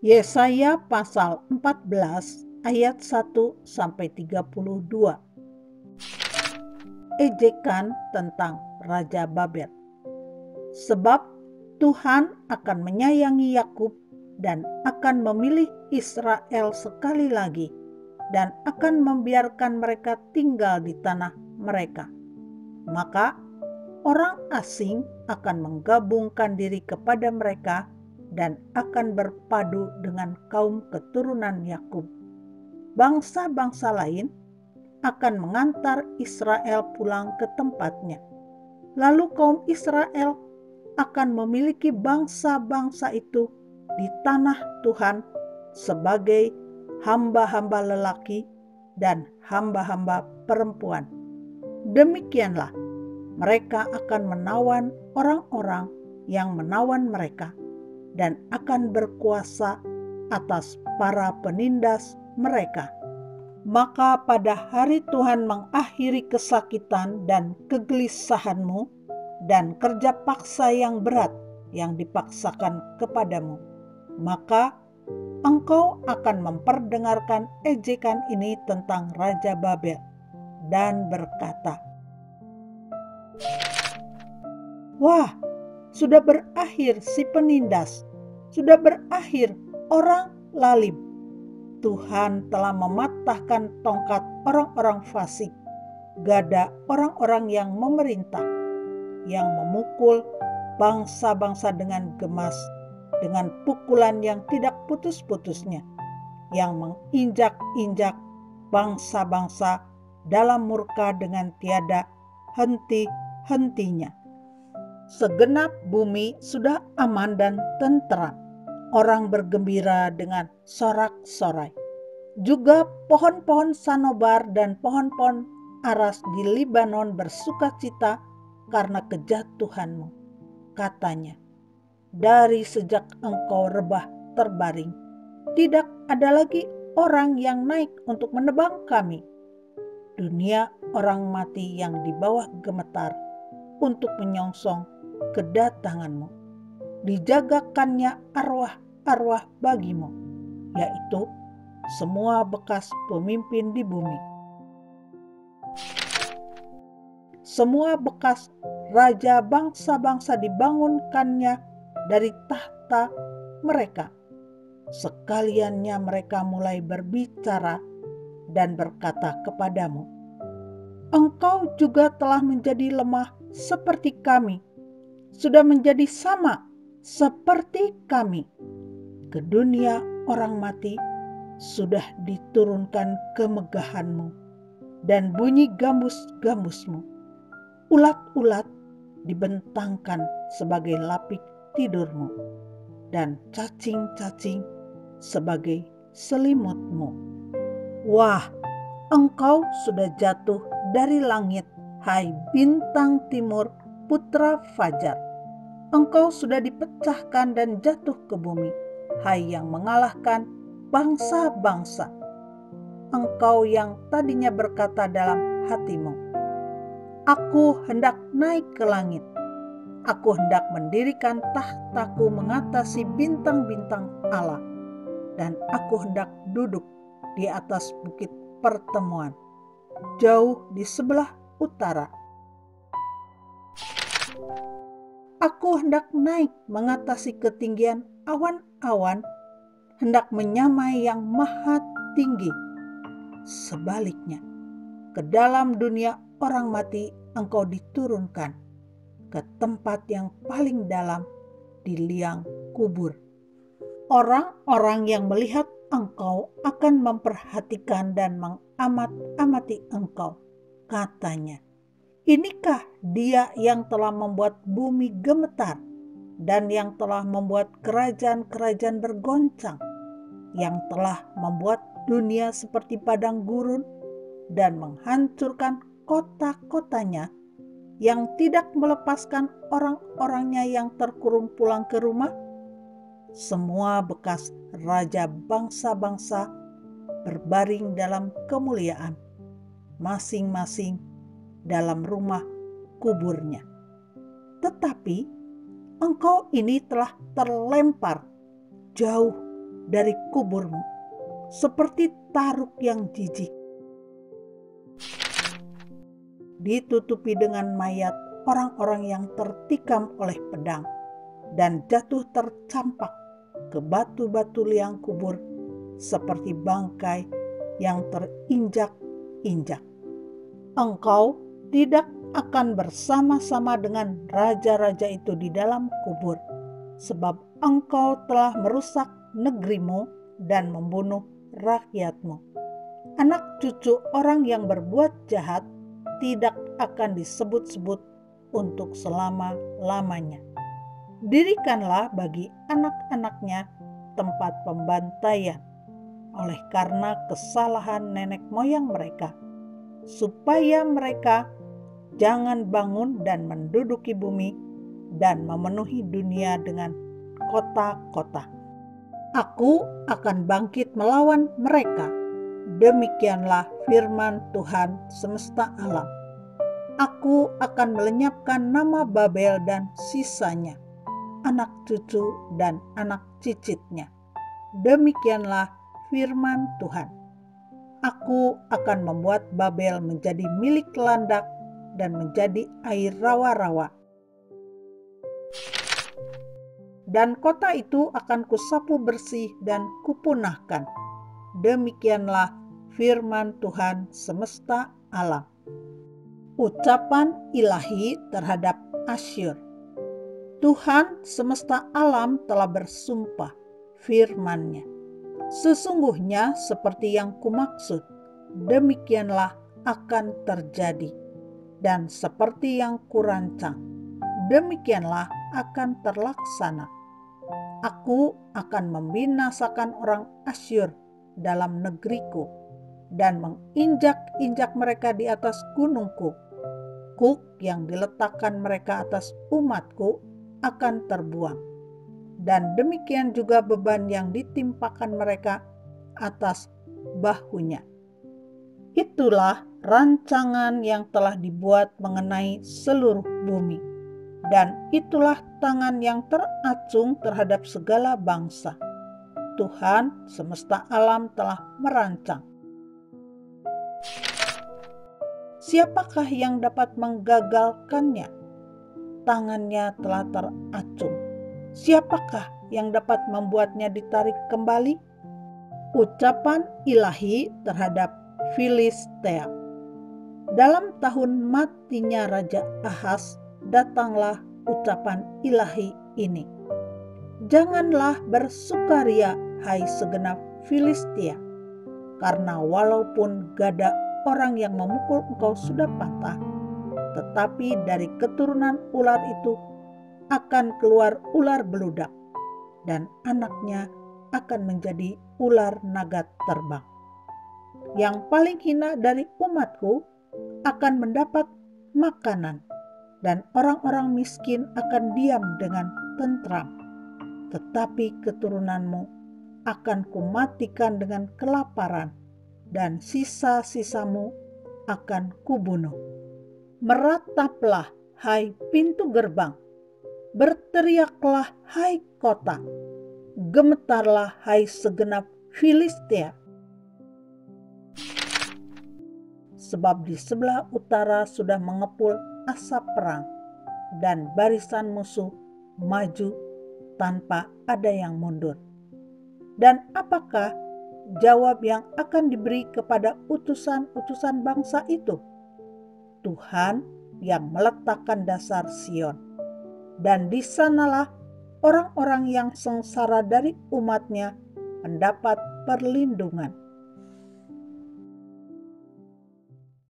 Yesaya pasal 14 ayat 1-32. Ejekan tentang Raja Babel. Sebab Tuhan akan menyayangi Yakub dan akan memilih Israel sekali lagi dan akan membiarkan mereka tinggal di tanah mereka. Maka orang asing akan menggabungkan diri kepada mereka dan akan berpadu dengan kaum keturunan Yakub. Bangsa-bangsa lain akan mengantar Israel pulang ke tempatnya. Lalu kaum Israel akan memiliki bangsa-bangsa itu di tanah Tuhan sebagai hamba-hamba lelaki dan hamba-hamba perempuan. Demikianlah mereka akan menawan orang-orang yang menawan mereka dan akan berkuasa atas para penindas mereka. Maka pada hari Tuhan mengakhiri kesakitan dan kegelisahanmu dan kerja paksa yang berat yang dipaksakan kepadamu, maka engkau akan memperdengarkan ejekan ini tentang Raja Babel dan berkata, "Wah, sudah berakhir si penindas, sudah berakhir orang lalim. Tuhan telah mematahkan tongkat orang-orang fasik, gada orang-orang yang memerintah, yang memukul bangsa-bangsa dengan gemas, dengan pukulan yang tidak putus-putusnya, yang menginjak-injak bangsa-bangsa dalam murka dengan tiada henti-hentinya. Segenap bumi sudah aman dan tentram. Orang bergembira dengan sorak-sorai. Juga pohon-pohon sanobar dan pohon-pohon aras di Libanon bersukacita karena kejatuhanmu. Katanya, dari sejak engkau rebah terbaring, tidak ada lagi orang yang naik untuk menebang kami. Dunia orang mati yang di bawah gemetar untuk menyongsong kedatanganmu. Dijagakannya arwah-arwah bagimu, yaitu semua bekas pemimpin di bumi. Semua bekas raja bangsa-bangsa dibangunkannya dari tahta mereka. Sekaliannya mereka mulai berbicara dan berkata kepadamu, engkau juga telah menjadi lemah seperti kami, sudah menjadi sama seperti kami. Ke dunia orang mati sudah diturunkan kemegahanmu dan bunyi gambus-gambusmu. Ulat-ulat dibentangkan sebagai lapik tidurmu dan cacing-cacing sebagai selimutmu. Wah, engkau sudah jatuh dari langit, hai bintang timur, putra fajar. Engkau sudah dipecahkan dan jatuh ke bumi, hai yang mengalahkan bangsa-bangsa. Engkau yang tadinya berkata dalam hatimu, aku hendak naik ke langit, aku hendak mendirikan tahtaku mengatasi bintang-bintang Allah, dan aku hendak duduk di atas bukit pertemuan, jauh di sebelah utara. Aku hendak naik mengatasi ketinggian awan-awan, hendak menyamai yang maha tinggi. Sebaliknya, ke dalam dunia orang mati engkau diturunkan, ke tempat yang paling dalam di liang kubur. Orang-orang yang melihat engkau akan memperhatikan dan mengamat-amati engkau. Katanya, inikah dia yang telah membuat bumi gemetar dan yang telah membuat kerajaan-kerajaan bergoncang, yang telah membuat dunia seperti padang gurun dan menghancurkan kota-kotanya, yang tidak melepaskan orang-orangnya yang terkurung pulang ke rumah? Semua bekas raja bangsa-bangsa berbaring dalam kemuliaan, masing-masing dalam rumah kuburnya. Tetapi engkau ini telah terlempar jauh dari kuburmu, seperti taruk yang jijik, ditutupi dengan mayat orang-orang yang tertikam oleh pedang dan jatuh tercampak ke batu-batu liang kubur seperti bangkai yang terinjak-injak. Engkau tidak akan bersama-sama dengan raja-raja itu di dalam kubur, sebab engkau telah merusak negerimu dan membunuh rakyatmu. Anak cucu orang yang berbuat jahat tidak akan disebut-sebut untuk selama-lamanya. Dirikanlah bagi anak-anaknya tempat pembantaian oleh karena kesalahan nenek moyang mereka, supaya mereka jangan bangun dan menduduki bumi dan memenuhi dunia dengan kota-kota. Aku akan bangkit melawan mereka. Demikianlah firman Tuhan semesta alam. Aku akan melenyapkan nama Babel dan sisanya, anak cucu dan anak cicitnya. Demikianlah firman Tuhan. Aku akan membuat Babel menjadi milik landak dan menjadi air rawa-rawa. Dan kota itu akan kusapu bersih dan kupunahkan. Demikianlah firman Tuhan semesta alam. Ucapan ilahi terhadap Asyur. Tuhan semesta alam telah bersumpah firman-Nya. Sesungguhnya seperti yang kumaksud, demikianlah akan terjadi. Dan seperti yang kurancang, demikianlah akan terlaksana. Aku akan membinasakan orang Asyur dalam negeriku dan menginjak-injak mereka di atas gunungku. Kuk yang diletakkan mereka atas umatku akan terbuang. Dan demikian juga beban yang ditimpakan mereka atas bahunya. Itulah rancangan yang telah dibuat mengenai seluruh bumi. Dan itulah tangan yang teracung terhadap segala bangsa. Tuhan semesta alam telah merancang. Siapakah yang dapat menggagalkannya? Tangannya telah teracung. Siapakah yang dapat membuatnya ditarik kembali? Ucapan ilahi terhadap Filistea. Dalam tahun matinya Raja Ahaz, datanglah ucapan ilahi ini. Janganlah bersukaria, hai segenap Filistia, karena walaupun gada orang yang memukul engkau sudah patah, tetapi dari keturunan ular itu akan keluar ular beludak, dan anaknya akan menjadi ular naga terbang. Yang paling hina dari umatku akan mendapat makanan, dan orang-orang miskin akan diam dengan tentram. Tetapi keturunanmu akan kumatikan dengan kelaparan, dan sisa-sisamu akan kubunuh. Merataplah, hai pintu gerbang, berteriaklah, hai kota, gemetarlah, hai segenap Filistia. Sebab di sebelah utara sudah mengepul asap perang, dan barisan musuh maju tanpa ada yang mundur. Dan apakah jawab yang akan diberi kepada utusan-utusan bangsa itu? Tuhan yang meletakkan dasar Sion, dan di sanalah orang-orang yang sengsara dari umatnya mendapat perlindungan.